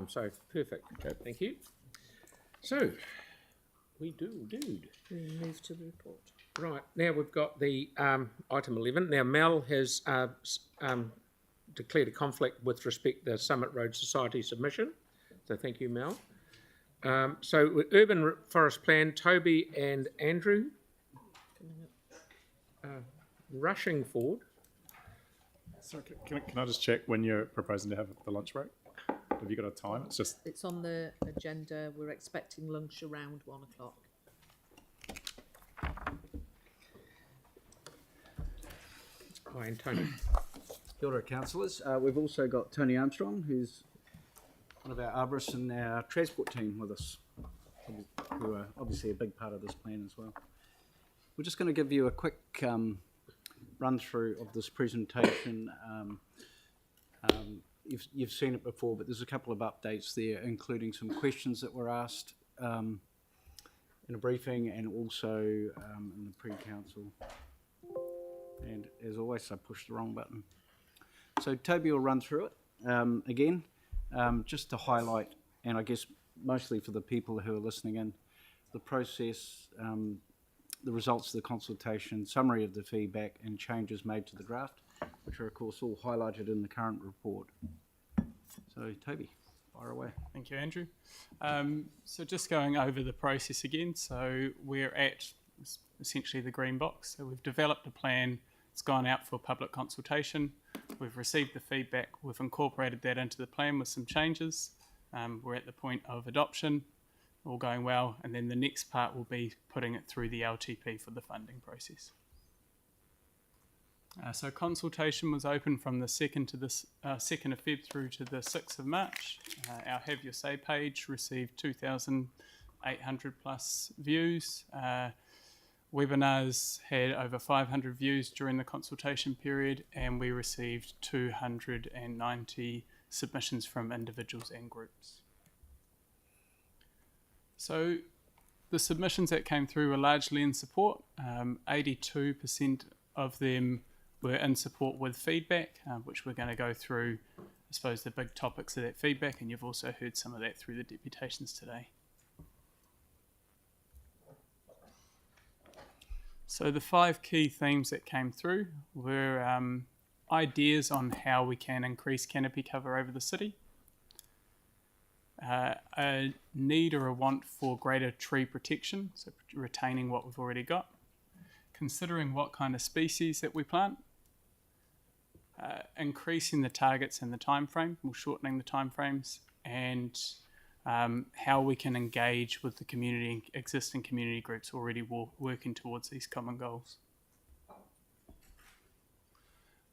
time, so perfect. Okay. Thank you. So, we do indeed. We move to the report. Right, now we've got the item 11. Now, Mel has declared a conflict with respect to the Summit Road Society submission. So thank you, Mel. So with Urban Forest Plan, Toby and Andrew rushing forward. So can I just check when you're proposing to have the lunch break? Have you got a time? It's on the agenda. We're expecting lunch around 1 o'clock. Hi, and Tony. Kia ora, councillors. We've also got Tony Armstrong, who's one of our arborists in our transport team with us, who are obviously a big part of this plan as well. We're just going to give you a quick run through of this presentation. You've seen it before, but there's a couple of updates there, including some questions that were asked in a briefing and also in the pre-council. And as always, I pushed the wrong button. So Toby will run through it again, just to highlight, and I guess mostly for the people who are listening in, the process, the results of the consultation, summary of the feedback and changes made to the draft, which are of course all highlighted in the current report. So Toby, fire away. Thank you, Andrew. So just going over the process again, so we're at essentially the green box. So we've developed a plan, it's gone out for public consultation, we've received the feedback, we've incorporated that into the plan with some changes. We're at the point of adoption, all going well, and then the next part will be putting it through the LTP for the funding process. So consultation was open from the 2nd to the 2nd of Feb through to the 6th of March. Our Have Your Say page received 2,800 plus views. Webinars had over 500 views during the consultation period, and we received 290 submissions from individuals and groups. So the submissions that came through were largely in support. 82% of them were in support with feedback, which we're going to go through, I suppose, the big topics of that feedback, and you've also heard some of that through the deputations today. So the 5 key themes that came through were ideas on how we can increase canopy cover over the city, a need or a want for greater tree protection, so retaining what we've already got, considering what kind of species that we plant, increasing the targets and the time frame, or shortening the time frames, and how we can engage with the community, existing community groups already working towards these common goals.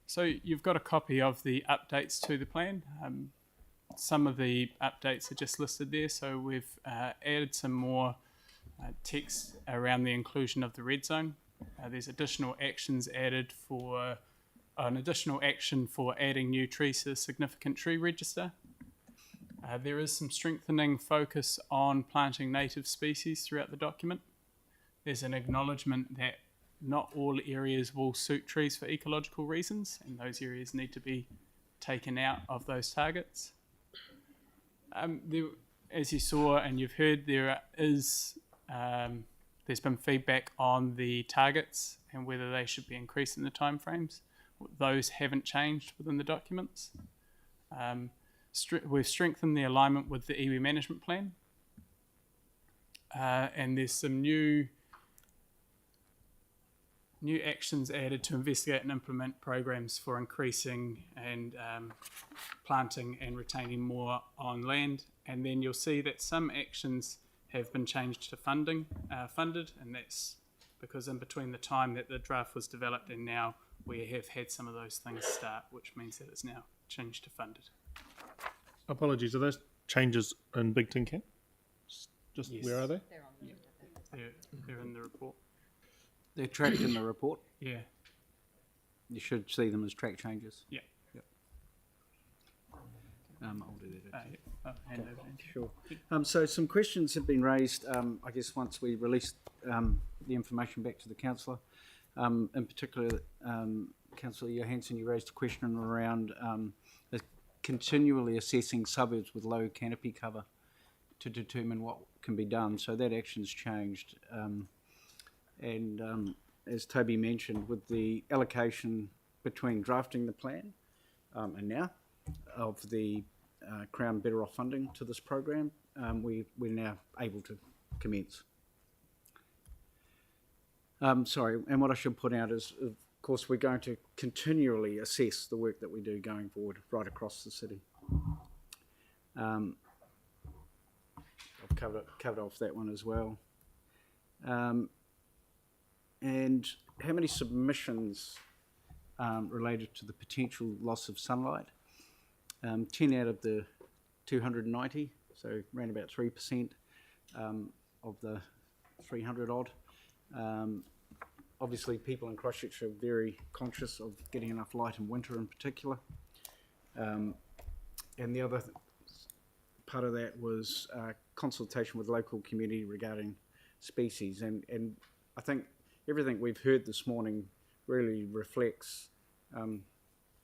So you've got a copy of the updates to the plan. Some of the updates are just listed there, so we've added some more text around the inclusion of the red zone. There's additional actions added for an additional action for adding new trees to the significant tree register. There is some strengthening focus on planting native species throughout the document. There's an acknowledgement that not all areas will suit trees for ecological reasons, and those areas need to be taken out of those targets. As you saw and you've heard, there's been feedback on the targets and whether they should be increased in the timeframes. Those haven't changed within the documents. We've strengthened the alignment with the iwi management plan, and there's some new actions added to investigate and implement programs for increasing and planting and retaining more on land. And then you'll see that some actions have been changed to funded, and that's because in between the time that the draft was developed and now we have had some of those things start, which means that it's now changed to funded. Apologies, are those changes in Big Tin Can? Just Yes. Where are they? They're on the They're in the report. They're tracked in the report. Yeah. You should see them as track changes. Yeah. Yep. I'll do that. Hand over to Andrew. Sure. So some questions have been raised, I guess, once we released the information back to the councillor. In particular, Councillor Johansson, you raised a question around continually assessing suburbs with low canopy cover to determine what can be done. So that action's changed. As Toby mentioned, with the allocation between drafting the plan and now of the Crown Better Off funding to this program, we're now able to commence. Sorry, and what I should point out is, of course, we're going to continually assess the work that we do going forward right across the city. I've covered off that one as well. And how many submissions related to the potential loss of sunlight? 10 out of the 290, so around about 3% of the 300 odd. Obviously, people in Christchurch are very conscious of getting enough light in winter in particular. And the other part of that was consultation with local community regarding species. And I think everything we've heard this morning really reflects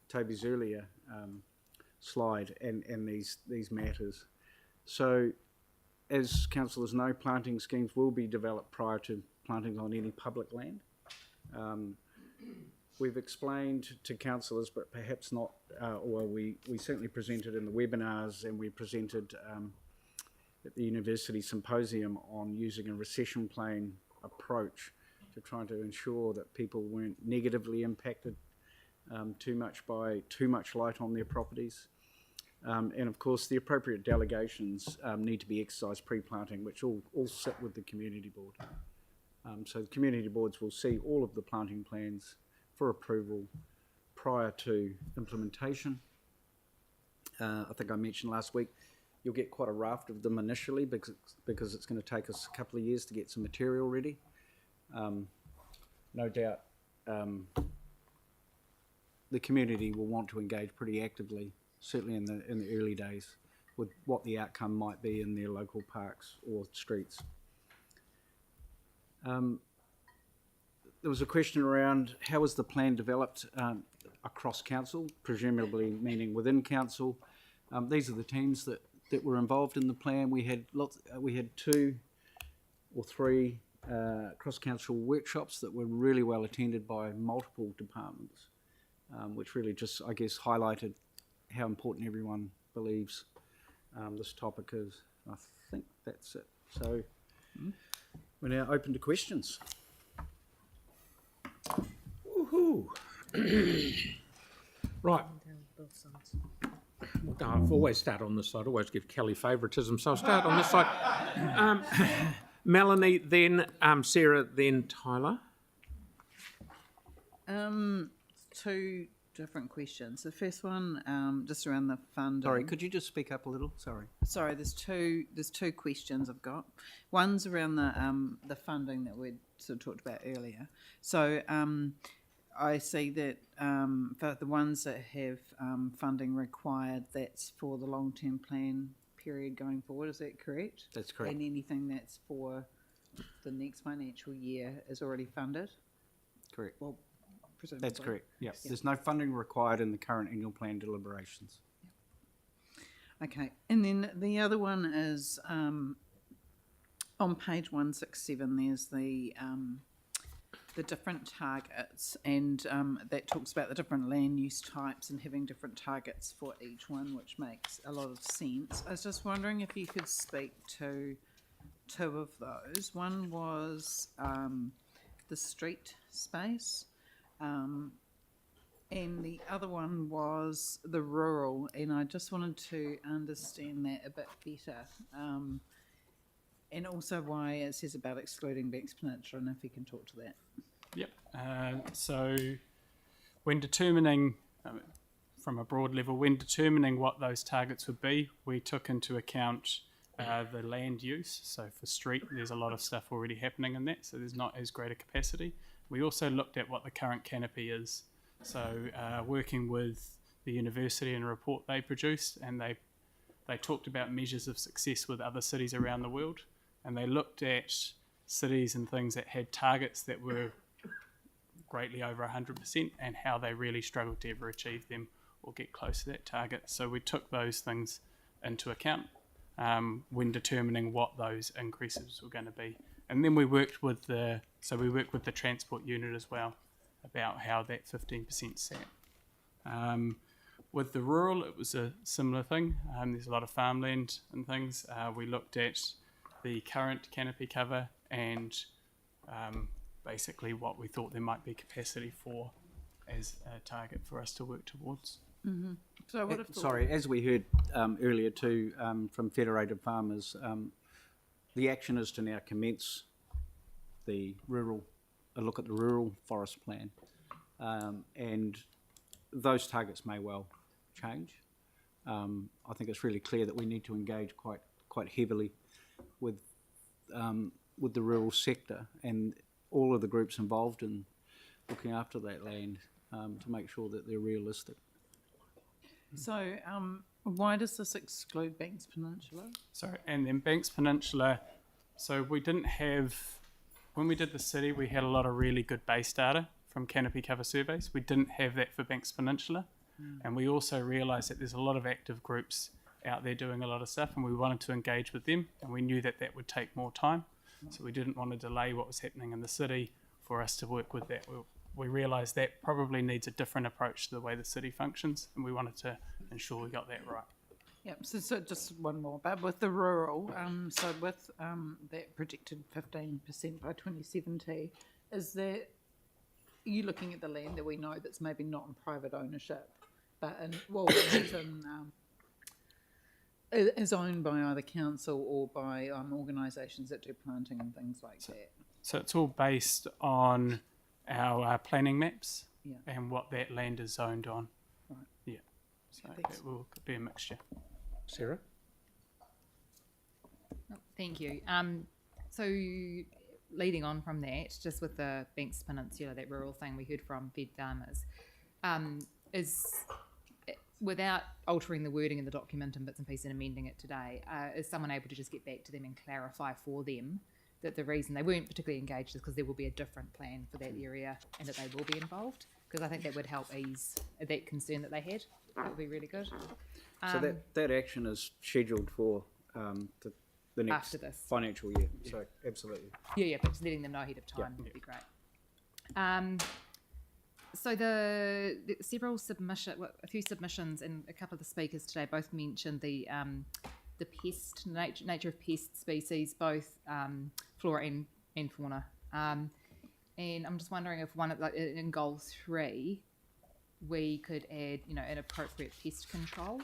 Toby's earlier slide and these matters. So, as councillors know, planting schemes will be developed prior to planting on any public land. We've explained to councillors, but perhaps not, or we certainly presented in the webinars, and we presented at the university symposium on using a recession plan approach to trying to ensure that people weren't negatively impacted too much by too much light on their properties. And of course, the appropriate delegations need to be exercised pre-planting, which all sit with the community board. So the community boards will see all of the planting plans for approval prior to implementation. I think I mentioned last week, you'll get quite a raft of them initially because it's going to take us a couple of years to get some material ready. No doubt the community will want to engage pretty actively, certainly in the early days, with what the outcome might be in their local parks or streets. There was a question around how was the plan developed across council, presumably meaning within council. These are the teams that were involved in the plan. We had 2 or 3 cross-council workshops that were really well attended by multiple departments, which really just, I guess, highlighted how important everyone believes this topic is. I think that's it. So we're now open to questions. Woohoo! Right. Down both sides. I've always start on this side, always give Kelly favouritism, so I'll start on this side. Melanie, then Sarah, then Tyler. 2 different questions. The first one, just around the funding. Sorry, could you just speak up a little? Sorry. Sorry, there's two questions I've got. One's around the funding that we sort of talked about earlier. So I see that for the ones that have funding required, that's for the long-term plan period going forward. Is that correct? That's correct. And anything that's for the next financial year is already funded? Correct. Well, presumably. That's correct. Yes. There's no funding required in the current annual plan deliberations. Okay, and then the other one is on page 167. There's the different targets, and that talks about the different land use types and having different targets for each one, which makes a lot of sense. I was just wondering if you could speak to 2 of those. One was the street space. And the other one was the rural, and I just wanted to understand that a bit better. And also why it says about excluding Banks Peninsula, and if you can talk to that. Yep. So when determining, from a broad level, when determining what those targets would be, we took into account the land use. So for street, there's a lot of stuff already happening in that, so there's not as great a capacity. We also looked at what the current canopy is. So working with the university in a report they produced, and they talked about measures of success with other cities around the world, and they looked at cities and things that had targets that were greatly over 100% and how they really struggled to ever achieve them, or get close to that target. So we took those things into account when determining what those increases were going to be. And then we worked with the transport unit as well about how that 15% sat. With the rural, it was a similar thing. There's a lot of farmland and things. We looked at the current canopy cover and basically what we thought there might be capacity for as a target for us to work towards. So I would have thought. Sorry, as we heard earlier too from Federated Farmers, the action is to now commence a look at the rural forest plan, and those targets may well change. I think it's really clear that we need to engage quite heavily with the rural sector and all of the groups involved in looking after that land to make sure that they're realistic. So why does this exclude Banks Peninsula? Sorry, and then Banks Peninsula. So we didn't have, when we did the city, we had a lot of really good base data from canopy cover surveys. We didn't have that for Banks Peninsula. And we also realised that there's a lot of active groups out there doing a lot of stuff, and we wanted to engage with them, and we knew that that would take more time. So we didn't want to delay what was happening in the city for us to work with that. We realised that probably needs a different approach to the way the city functions, and we wanted to ensure we got that right. Yep, so just one more, but with the rural, so with that projected 15% by 2070, are you looking at the land that we know that's maybe not in private ownership, but is owned by either council or by organisations that do planting and things like that? So it's all based on our planning maps Yeah. and what that land is zoned on. Right. Yeah. So Thanks. it will be a mixture. Sarah? Thank you. So leading on from that, just with the Banks Peninsula, that rural thing we heard from Fed Farmers, is without altering the wording in the document and bits and pieces and amending it today, is someone able to just get back to them and clarify for them that the reason they weren't particularly engaged is because there will be a different plan for that area and that they will be involved? Because I think that would help ease that concern that they had. That would be really good. So that action is scheduled for the next After this. financial year. So absolutely. Yeah, but just letting them know ahead of time would be great. So the a few submissions, and a couple of the speakers today both mentioned the pest nature of pest species, both flora and fauna. And I'm just wondering if in goal 3 we could add, an appropriate pest control.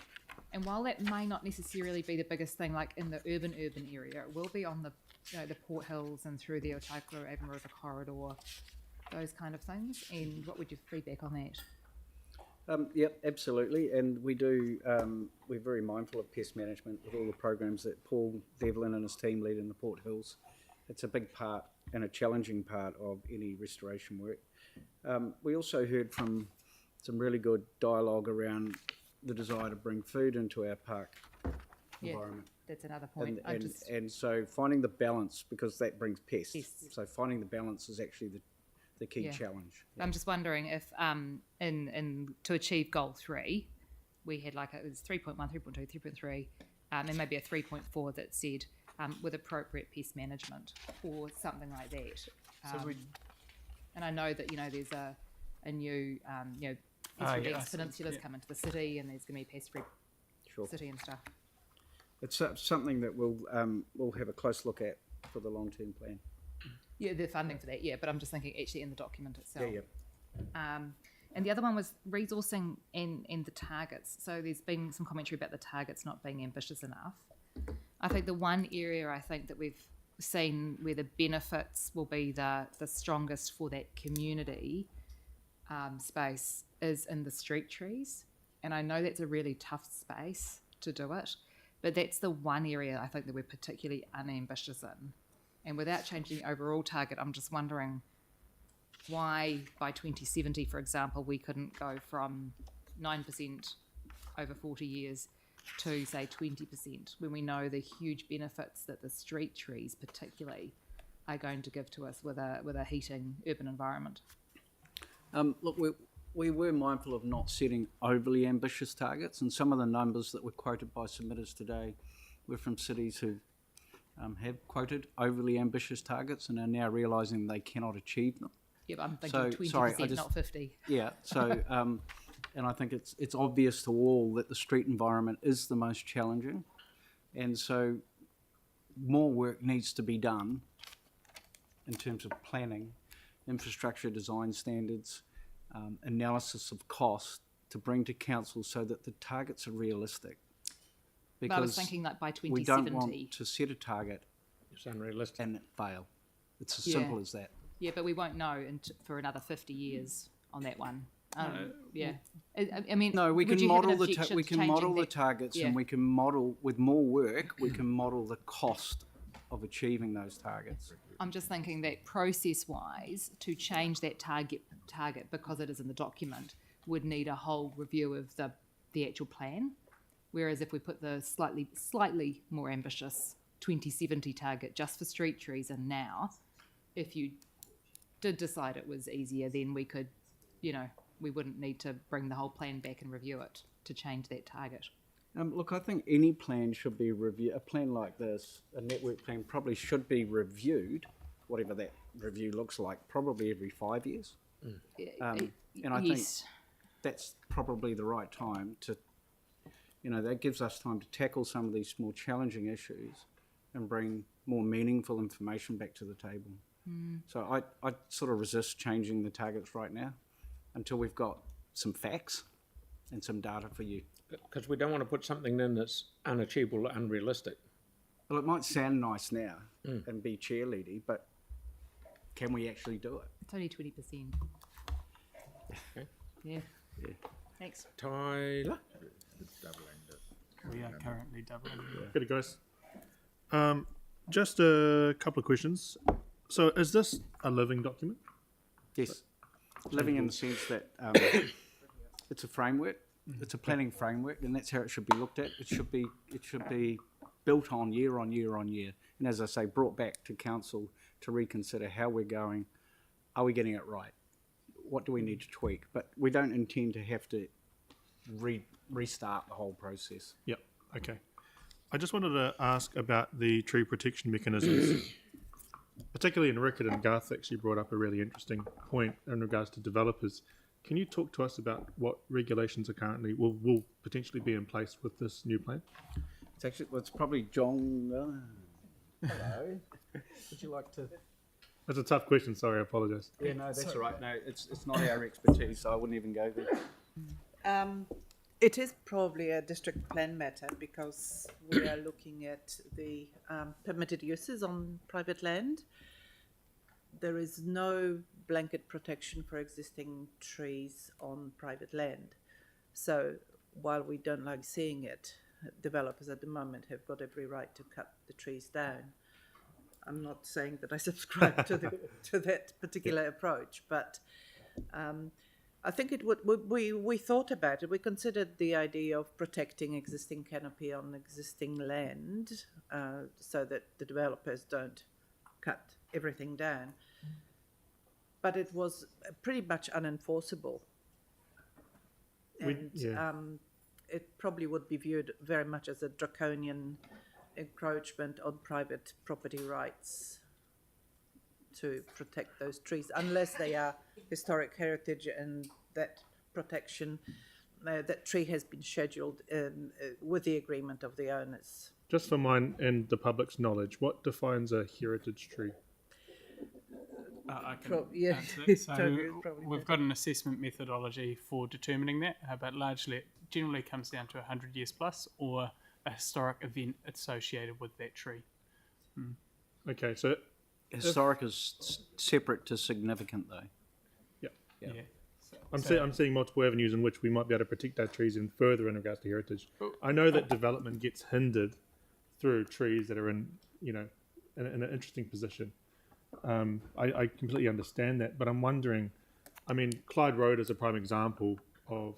And while that may not necessarily be the biggest thing, like in the urban area, it will be on the Port Hills and through the Otaikura Avon River corridor, those kind of things. And what would your feedback on that? Yep, absolutely. And we do, we're very mindful of pest management with all the programs that Paul Devlin and his team lead in the Port Hills. It's a big part and a challenging part of any restoration work. We also heard from some really good dialogue around the desire to bring food into our park environment. That's another point. And so finding the balance, because that brings pests. Yes. So finding the balance is actually the key challenge. I'm just wondering if in to achieve goal 3, we had it was 3.1, 3.2, 3.3, and maybe a 3.4 that said with appropriate pest management or something like that. And I know that there's a new pest-free Banks Peninsula's come into the city, and there's going to be pest-free city and stuff. It's something that we'll have a close look at for the long-term plan. Yeah, the funding for that, but I'm just thinking actually in the document itself. Yeah. And the other one was resourcing and the targets. So there's been some commentary about the targets not being ambitious enough. I think the one area I think that we've seen where the benefits will be the strongest for that community space is in the street trees. And I know that's a really tough space to do it, but that's the one area I think that we're particularly unambitious in. And without changing the overall target, I'm just wondering why by 2070, for example, we couldn't go from 9% over 40 years to, say, 20%, when we know the huge benefits that the street trees particularly are going to give to us with a heating urban environment. Look, we were mindful of not setting overly ambitious targets, and some of the numbers that were quoted by submitters today were from cities who have quoted overly ambitious targets and are now realising they cannot achieve them. Yeah, but I'm So, thinking 20%, sorry, I just- not 50. Yeah, so, and I think it's obvious to all that the street environment is the most challenging, and so more work needs to be done in terms of planning, infrastructure design standards, analysis of cost to bring to council so that the targets are realistic. But I was Because thinking like by we don't 2070. want to set a target It's unrealistic. and it fail. It's as Yeah. simple as that. Yeah, but we won't know for another 50 years on that one. Yeah. I mean, No, we would can you have an model the objection we to can changing model the that? targets, Yeah. and we can model with more work. We can model the cost of achieving those targets. I'm just thinking that process-wise, to change that target because it is in the document, would need a whole review of the actual plan. Whereas if we put the slightly more ambitious 2070 target just for street trees in now, if you did decide it was easier, then we could, we wouldn't need to bring the whole plan back and review it to change that target. Look, I think any plan should be reviewed. A plan like this, a network plan, probably should be reviewed, whatever that review looks like, probably every 5 years. And I think Yes. that's probably the right time to, that gives us time to tackle some of these more challenging issues and bring more meaningful information back to the table. So I sort of resist changing the targets right now until we've got some facts and some data for you. Because we don't want to put something in that's unachievable, unrealistic. Well, it might sound nice now and be cheerleady, but can we actually do it? It's only 20%. Okay. Yeah. Yeah. Thanks. Tyler? We are currently doubling. Good, guys. Just a couple of questions. So, is this a living document? Yes. Living in the sense that it's a framework, it's a planning framework, and that's how it should be looked at. It should be built on year on year on year, and as I say, brought back to council to reconsider how we're going. Are we getting it right? What do we need to tweak? But we don't intend to have to restart the whole process. Yep. Okay. I just wanted to ask about the tree protection mechanisms. Particularly in Rickett and Garth actually brought up a really interesting point in regards to developers. Can you talk to us about what regulations are currently will potentially be in place with this new plan? It's probably John. Hello. Would you like to? That's a tough question. Sorry, I apologise. Yeah, no, that's all right. No, it's not our expertise, so I wouldn't even go there. It is probably a district plan matter because we are looking at the permitted uses on private land. There is no blanket protection for existing trees on private land. So while we don't like seeing it, developers at the moment have got every right to cut the trees down. I'm not saying that I subscribe to that particular approach, but I think it would. We thought about it. We considered the idea of protecting existing canopy on existing land, so that the developers don't cut everything down. But it was pretty much unenforceable, and it probably would be viewed very much as a draconian encroachment on private property rights to protect those trees, unless they are historic heritage and that protection, that tree has been scheduled with the agreement of the owners. Just for mine and the public's knowledge, what defines a heritage tree? I can Yeah, answer that. So Toby is probably we've got an assessment methodology for determining that, but largely it generally comes down to 100 years plus or a historic event associated with that tree. Okay, so Historic is separate to significant, though. Yeah. I'm seeing multiple avenues in which we might be able to protect our trees in further in regards to heritage. I know that development gets hindered through trees that are in an interesting position. I completely understand that, but I'm wondering, Clyde Road is a prime example of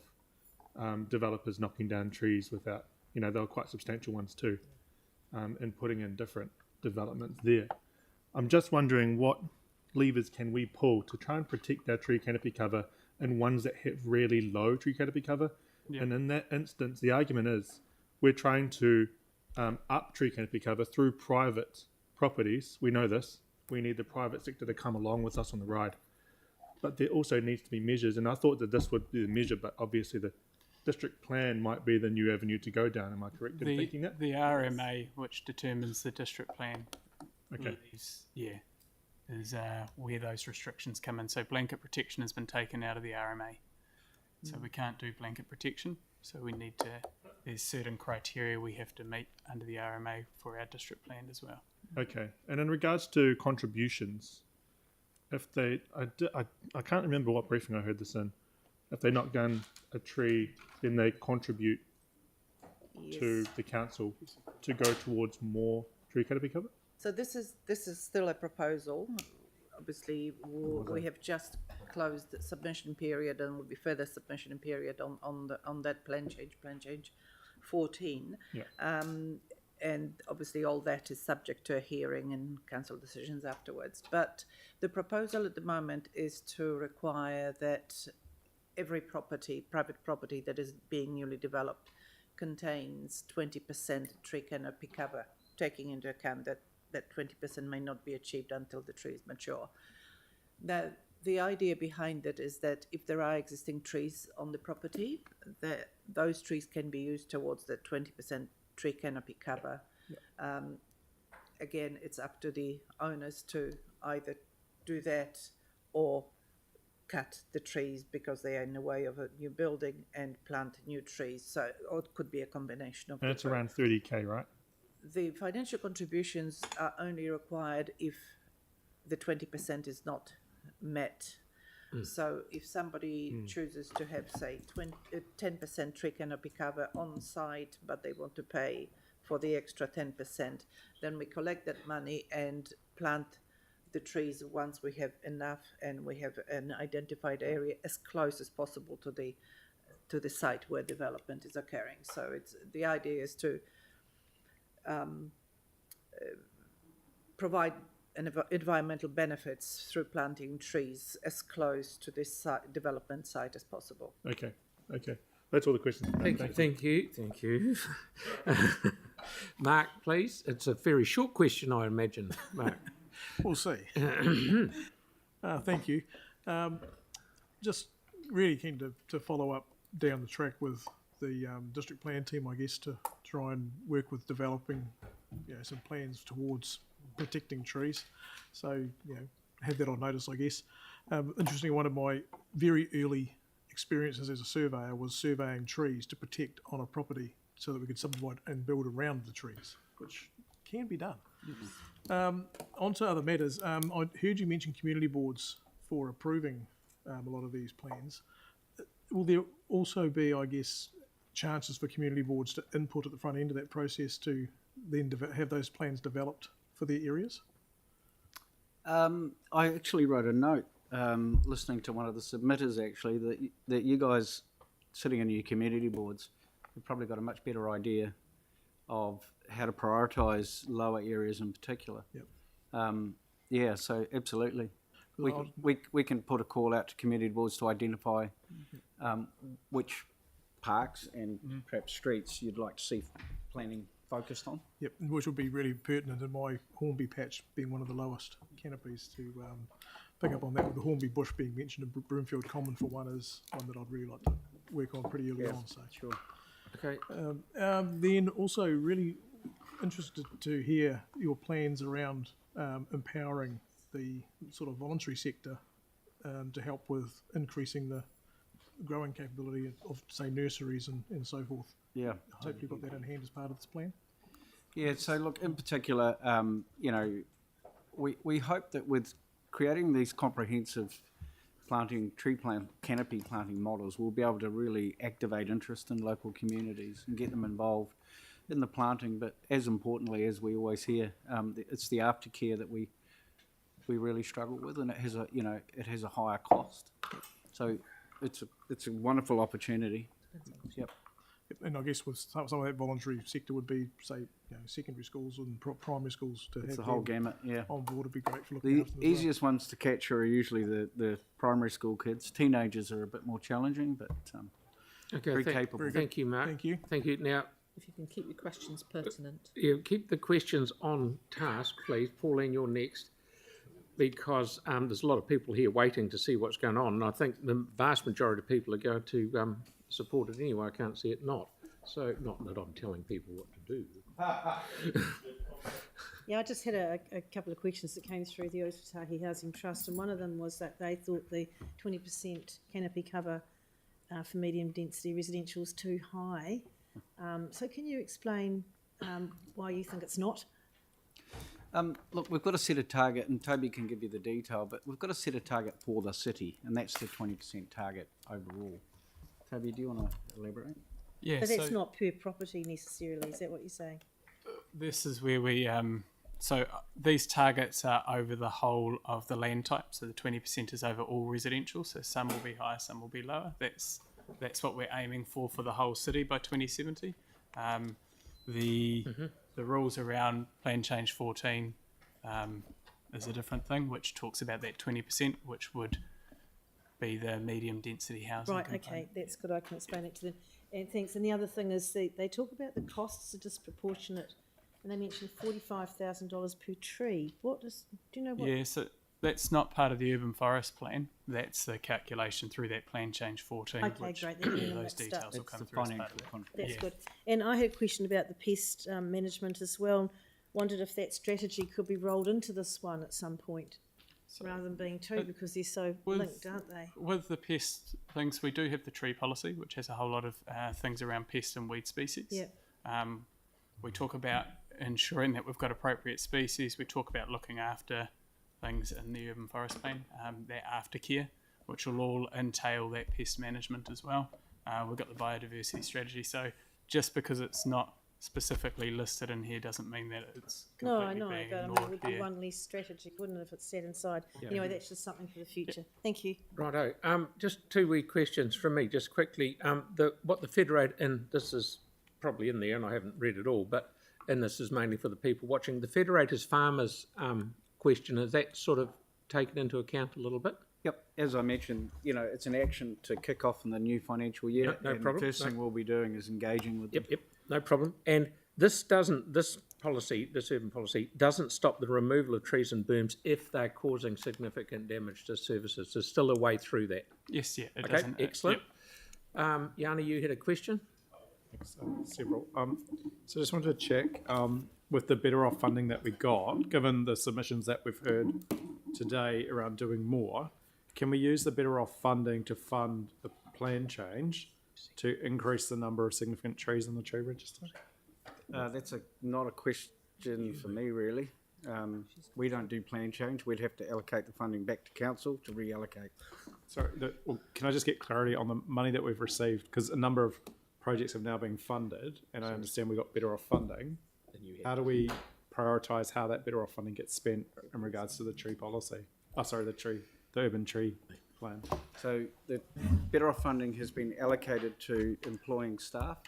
developers knocking down trees without, they were quite substantial ones too, and putting in different developments there. I'm just wondering what levers can we pull to try and protect our tree canopy cover and ones that have really low tree canopy cover. Yeah. And in that instance, the argument is we're trying to up tree canopy cover through private properties. We know this. We need the private sector to come along with us on the ride. But there also needs to be measures, and I thought that this would be the measure, but obviously the district plan might be the new avenue to go down. Am I correct in thinking that? The RMA, which determines the district plan, Okay. is where those restrictions come in. So blanket protection has been taken out of the RMA. So we can't do blanket protection. So we need to, there's certain criteria we have to meet under the RMA for our district plan as well. Okay. And in regards to contributions, if they, I can't remember what briefing I heard this in. If they knock down a tree, then they contribute to the council to go towards more tree canopy cover? So this is still a proposal. Obviously, we have just closed the submission period, and will be further submission period on that plan change 14. Yeah. And obviously all that is subject to a hearing and council decisions afterwards. But the proposal at the moment is to require that every private property that is being newly developed contains 20% tree canopy cover, taking into account that 20% may not be achieved until the tree is mature. Now, the idea behind it is that if there are existing trees on the property, that those trees can be used towards the 20% tree canopy cover. Yeah. Again, it's up to the owners to either do that or cut the trees because they are in the way of a new building and plant new trees. So, or it could be a combination of. And it's around 30k, right? The financial contributions are only required if the 20% is not met. So if somebody chooses to have, say, 10% tree canopy cover on site, but they want to pay for the extra 10%, then we collect that money and plant the trees once we have enough and we have an identified area as close as possible to the site where development is occurring. So the idea is to provide environmental benefits through planting trees as close to this development site as possible. Okay. That's all the questions. Thank you. Mark, please. It's a very short question, I imagine. Mark. We'll see. Thank you. Just really keen to follow up down the track with the district plan team, I guess, to try and work with developing some plans towards protecting trees. So, have that on notice, I guess. Interestingly, one of my very early experiences as a surveyor was surveying trees to protect on a property so that we could subdivide and build around the trees, which can be done. On to other matters. I heard you mention community boards for approving a lot of these plans. Will there also be, I guess, chances for community boards to input at the front end of that process to then have those plans developed for their areas? I actually wrote a note listening to one of the submitters actually that you guys sitting in your community boards have probably got a much better idea of how to prioritise lower areas in particular. Yep. So absolutely. We can put a call out to community boards to identify which parks and perhaps streets you'd like to see planning focused on. Yep, which would be really pertinent in my Hornby patch being one of the lowest canopies to pick up on that, with the Hornby bush being mentioned in Broomfield Common for one is one that I'd really like to work on pretty early on. So sure. Okay. Then also really interested to hear your plans around empowering the sort of voluntary sector to help with increasing the growing capability of say nurseries and so forth. Yeah. Hopefully you've got that in hand as part of this plan. Yeah, so look, in particular, we hope that with creating these comprehensive canopy planting models, we'll be able to really activate interest in local communities and get them involved in the planting. But as importantly, as we always hear, it's the aftercare that we really struggle with, and it has a higher cost. So it's a wonderful opportunity. Yep. And I guess with some of that voluntary sector would be, say, secondary schools and primary schools to It's have the whole them gamut, yeah. on board would be great for looking The after them as well. easiest ones to capture are usually the primary school kids. Teenagers are a bit more challenging, but Okay, very capable. Thank you, Mark. Thank you. Thank you. Now, If you can keep your questions pertinent. keep the questions on task, please. Pauline, you're next, because there's a lot of people here waiting to see what's going on, and I think the vast majority of people are going to support it anyway. I can't see it not. So, not that I'm telling people what to do. Yeah, I just had a couple of questions that came through the Otatahi Housing Trust, and one of them was that they thought the 20% canopy cover for medium density residential is too high. So can you explain why you think it's not? Look, we've got to set a target, and Toby can give you the detail, but we've got to set a target for the city, and that's the 20% target overall. Toby, do you want to elaborate? Yeah, But that's so not per property necessarily, is that what you're saying? this is where we these targets are over the whole of the land type. So the 20% is over all residential. So some will be higher, some will be lower. That's what we're aiming for the whole city by 2070. The rules around Plan Change 14 is a different thing, which talks about that 20%, which would be the medium density housing. Right, component. okay, that's good, I can explain it to them. And thanks. And the other thing is they talk about the costs are disproportionate, and they mention $45,000 per tree. Do you know what? Yeah, so that's not part of the urban forest plan. That's the calculation through that Plan Change 14. Okay, which great, they're giving them those that details stuff. will It's come the through as part financial of that. contract. That's Yeah. good. And I had a question about the pest management as well. Wondered if that strategy could be rolled into this one at some point, rather than being two, because they're so linked, aren't they? With the pest things, we do have the tree policy, which has a whole lot of things around pest and weed species. Yeah. We talk about ensuring that we've got appropriate species. We talk about looking after things in the urban forest plan, that aftercare, which will all entail that pest management as well. We've got the biodiversity strategy. So just because it's not specifically listed in here doesn't mean that it's No, completely I know, being but I mean, ignored. it would be Yeah. one less strategy, wouldn't it, if it's set inside? Anyway, that's just something for the future. Thank you. Righto. Just two wee questions from me, just quickly. What the Federate, and this is probably in there, and I haven't read it all, and this is mainly for the people watching. The Federators Farmers question, is that sort of taken into account a little bit? Yep, as I mentioned, it's an action to kick off in the new financial year. No and problem. The first thing we'll be doing is engaging with them. Yep, no problem. And this urban policy doesn't stop the removal of trees and berms if they're causing significant damage to services. There's still a way through that. Yes, yeah, it Okay, doesn't. excellent. Yanni, you had a question? Several. So just wanted to check with the Better Off funding that we got, given the submissions that we've heard today around doing more, can we use the Better Off funding to fund the plan change to increase the number of significant trees in the tree register? That's not a question for me, really. We don't do plan change. We'd have to allocate the funding back to council to reallocate. Sorry, can I just get clarity on the money that we've received? Because a number of projects have now been funded, and I understand we got Better Off funding. How do we prioritise how that Better Off funding gets spent in regards to the tree policy? The urban tree plan. So the Better Off funding has been allocated to employing staff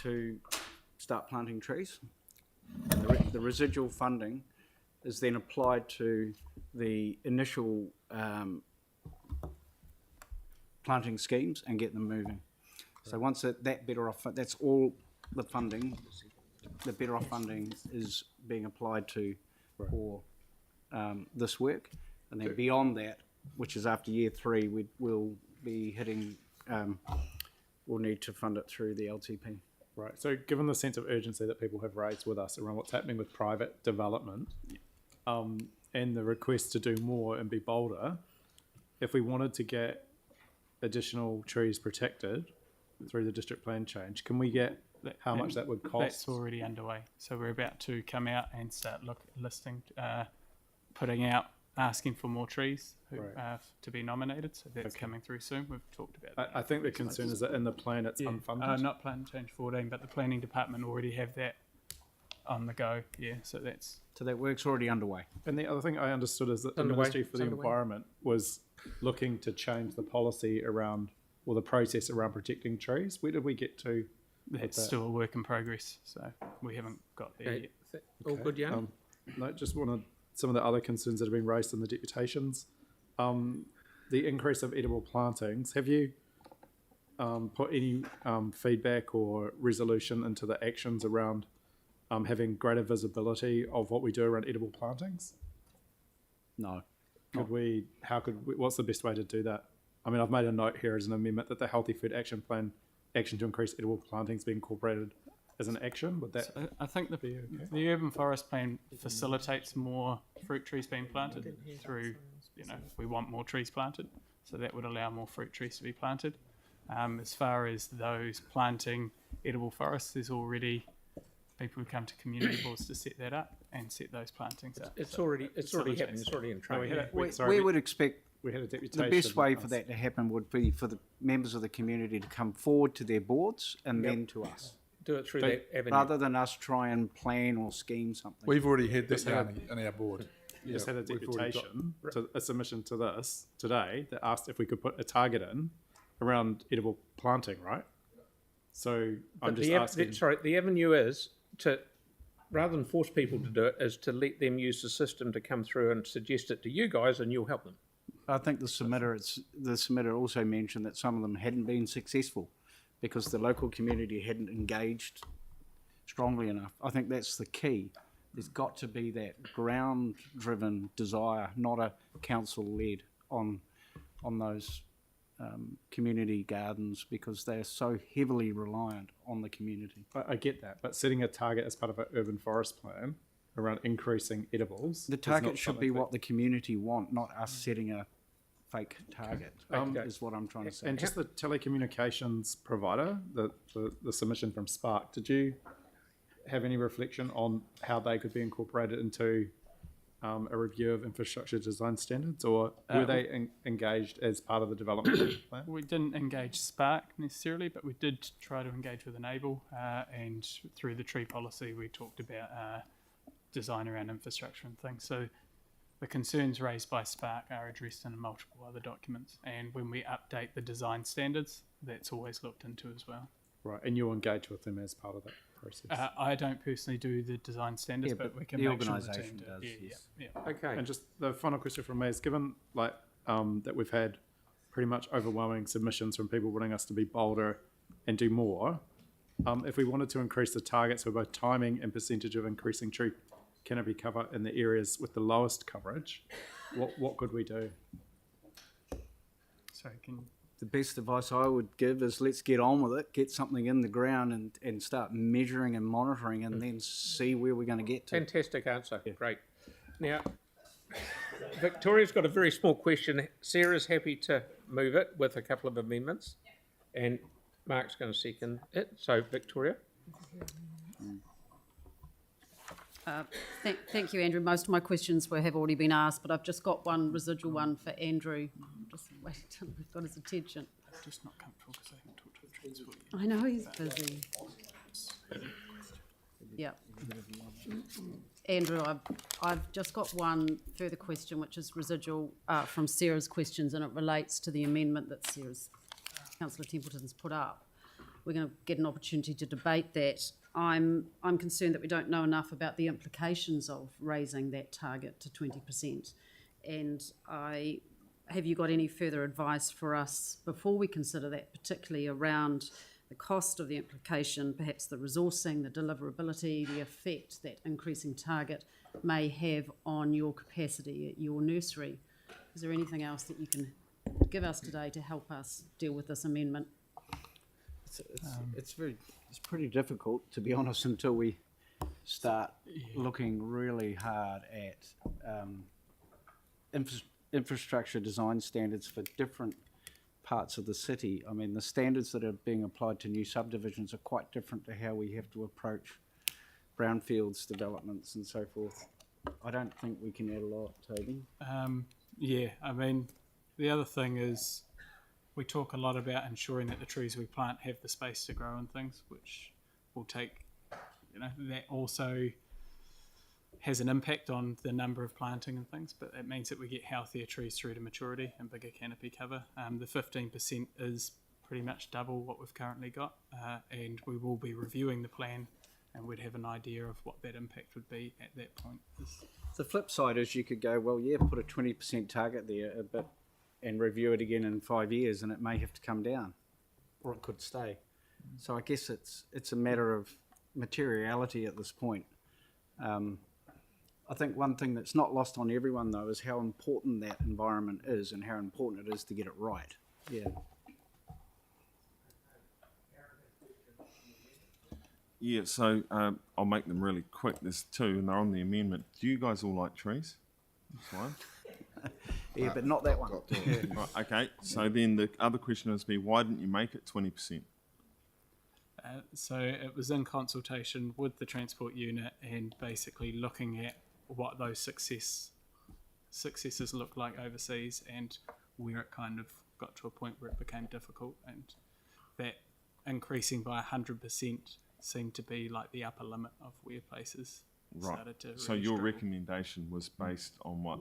to start planting trees. And the residual funding is then applied to the initial planting schemes and get them moving. So once that Better Off, that's all the funding, the Better Off funding is being applied to for this work. And then beyond that, which is after year 3, we'll be hitting, we'll need to fund it through the LTP. Right. So given the sense of urgency that people have raised with us around what's happening with private development, and the request to do more and be bolder, if we wanted to get additional trees protected through the district plan change, can we get how much that would cost? That's already underway. So we're about to come out and start listing, putting out, asking for more trees to be nominated. So that's coming through soon. We've talked about that. I think the concern is that in the plan it's unfunded. Not Plan Change 14, but the planning department already have that on the go. Yeah, so that work's already underway. And the other thing I understood is that the Underway. Ministry for the Environment was looking to change the policy around, or the process around protecting trees. Where did we get to that's that? still a work in progress. So we haven't got there yet. All good, Jan? No, just wanted some of the other concerns that have been raised in the deputations. The increase of edible plantings. Have you put any feedback or resolution into the actions around having greater visibility of what we do around edible plantings? No. What's the best way to do that? I mean, I've made a note here as an amendment that the Healthy Food Action Plan action to increase edible plantings be incorporated as an action. Would that So I think the urban forest plan facilitates more fruit trees being planted through, we want more trees planted, so that would allow more fruit trees to be planted. As far as those planting edible forests, there's already people who come to community boards to set that up and set those plantings up. It's already happening. It's already in train. We would expect we had a deputation. the best way for that to happen would be for the members of the community to come forward to their boards and then to us, Do it through that avenue. rather than us try and plan or scheme something. We've already had this in our board. You just had a deputation, a submission to this today that asked if we could put a target in around edible planting, right? So I'm just asking. The avenue is to, rather than force people to do it, is to let them use the system to come through and suggest it to you guys, and you'll help them. I think the submitter also mentioned that some of them hadn't been successful because the local community hadn't engaged strongly enough. I think that's the key. There's got to be that ground-driven desire, not a council-led on those community gardens, because they're so heavily reliant on the community. I get that, but setting a target as part of an urban forest plan around increasing edibles. The target should be what the community want, not us setting a fake target, is what I'm trying to say. And just the telecommunications provider, the submission from Spark, did you have any reflection on how they could be incorporated into a review of infrastructure design standards, or were they engaged as part of the development plan? We didn't engage Spark necessarily, but we did try to engage with Enable, and through the tree policy we talked about design around infrastructure and things. So the concerns raised by Spark are addressed in multiple other documents, and when we update the design standards, that's always looked into as well. Right, and you'll engage with them as part of that process. I don't personally do the design standards, but we can the make sure the organisation team does. does. Yes. Yeah. Okay. And just the final question from me is, given that we've had pretty much overwhelming submissions from people wanting us to be bolder and do more, if we wanted to increase the targets for both timing and percentage of increasing tree canopy cover in the areas with the lowest coverage, what could we do? Sorry, The best advice I would give is let's get on with it, get something in the ground and start measuring and monitoring, and then see where we're going to get to. Fantastic answer. Yeah. Great. Now, Victoria's got a very small question. Sarah's happy to move it with a couple of amendments, and Mark's going to second it. So, Victoria. Thank you, Andrew. Most of my questions have already been asked, but I've just got one residual one for Andrew. Just waiting till we've got his attention. just not comfortable because I haven't talked to the transport yet. I know he's busy. Yeah. Andrew, I've just got one further question, which is residual from Sarah's questions, and it relates to the amendment that Councillor Templeton's put up. We're going to get an opportunity to debate that. I'm concerned that we don't know enough about the implications of raising that target to 20%. And have you got any further advice for us before we consider that, particularly around the cost of the implication, perhaps the resourcing, the deliverability, the effect that increasing target may have on your capacity at your nursery? Is there anything else that you can give us today to help us deal with this amendment? It's pretty difficult, to be honest, until we start looking really hard at infrastructure design standards for different parts of the city. I mean, the standards that are being applied to new subdivisions are quite different to how we have to approach brownfields developments and so forth. I don't think we can add a lot, Toby. Yeah, I mean, the other thing is we talk a lot about ensuring that the trees we plant have the space to grow and things, which will take, that also has an impact on the number of planting and things, but it means that we get healthier trees through to maturity and bigger canopy cover. The 15% is pretty much double what we've currently got, and we will be reviewing the plan, and we'd have an idea of what that impact would be at that point. The flip side is you could go, well, yeah, put a 20% target there, but and review it again in 5 years, and it may have to come down, or it could stay. So I guess it's a matter of materiality at this point. I think one thing that's not lost on everyone, though, is how important that environment is and how important it is to get it right. Yeah. Yeah, so I'll make them really quick. There's two, and they're on the amendment. Do you guys all like trees? That's one. Yeah, but not that one. Right, okay, so then the other question is why didn't you make it 20%? So it was in consultation with the transport unit and basically looking at what those successes look like overseas and where it kind of got to a point where it became difficult, and that increasing by 100% seemed to be like the upper limit of where places started to So really your struggle. recommendation was based on what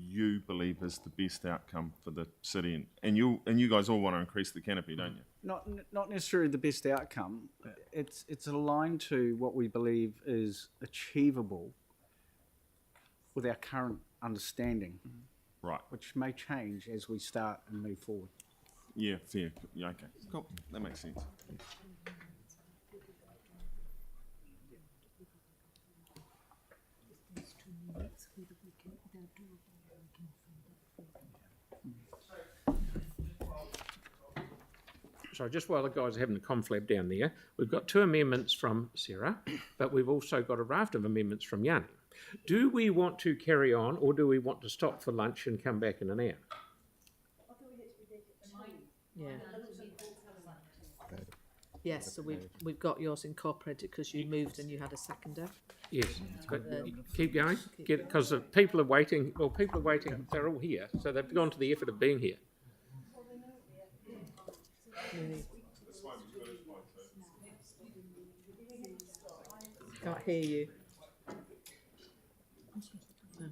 you believe is the best outcome for the city, and you guys all want to increase the canopy, don't you? Not necessarily the best outcome. It's aligned to what we believe is achievable with our current understanding, Right. which may change as we start and move forward. Yeah, fair. Yeah, okay. Cool. That makes sense. So just while the guys are having the conflab down there, we've got two amendments from Sarah, but we've also got a raft of amendments from Yanni. Do we want to carry on, or do we want to stop for lunch and come back in an hour? Yeah. Yes, so we've got yours incorporated because you moved and you had a seconder. Yes, but keep going, because the people are waiting. Well, people are waiting. They're all here, so they've gone to the effort of being here. Can't hear you. No.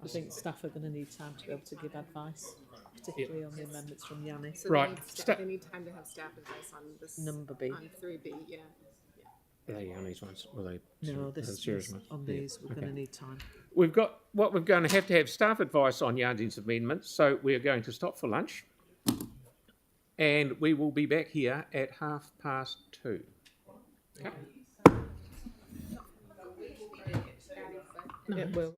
I think staff are going to need time to be able to give advice, particularly on the amendments from Yanni. So Right. they need time to have staff advice on this. Number B. On 3B, yeah. Are they Yanni's ones? Or are they No, this Sarah's is ones? on Yeah. these. We're going to need time. We've got what we're going to have staff advice on Yanni's amendments, so we're going to stop for lunch, and we will be back here at 2:30. Okay. It will.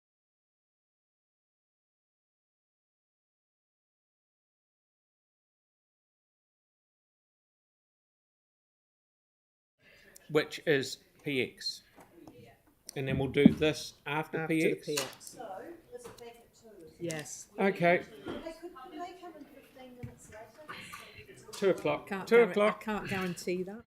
Which is PX. And then we'll do this after After PX. the PX. So, is it back at 2? Yes. Okay, Could they come in 15 minutes later? 2 o'clock. Can't 2 guaran- o'clock. I can't guarantee that.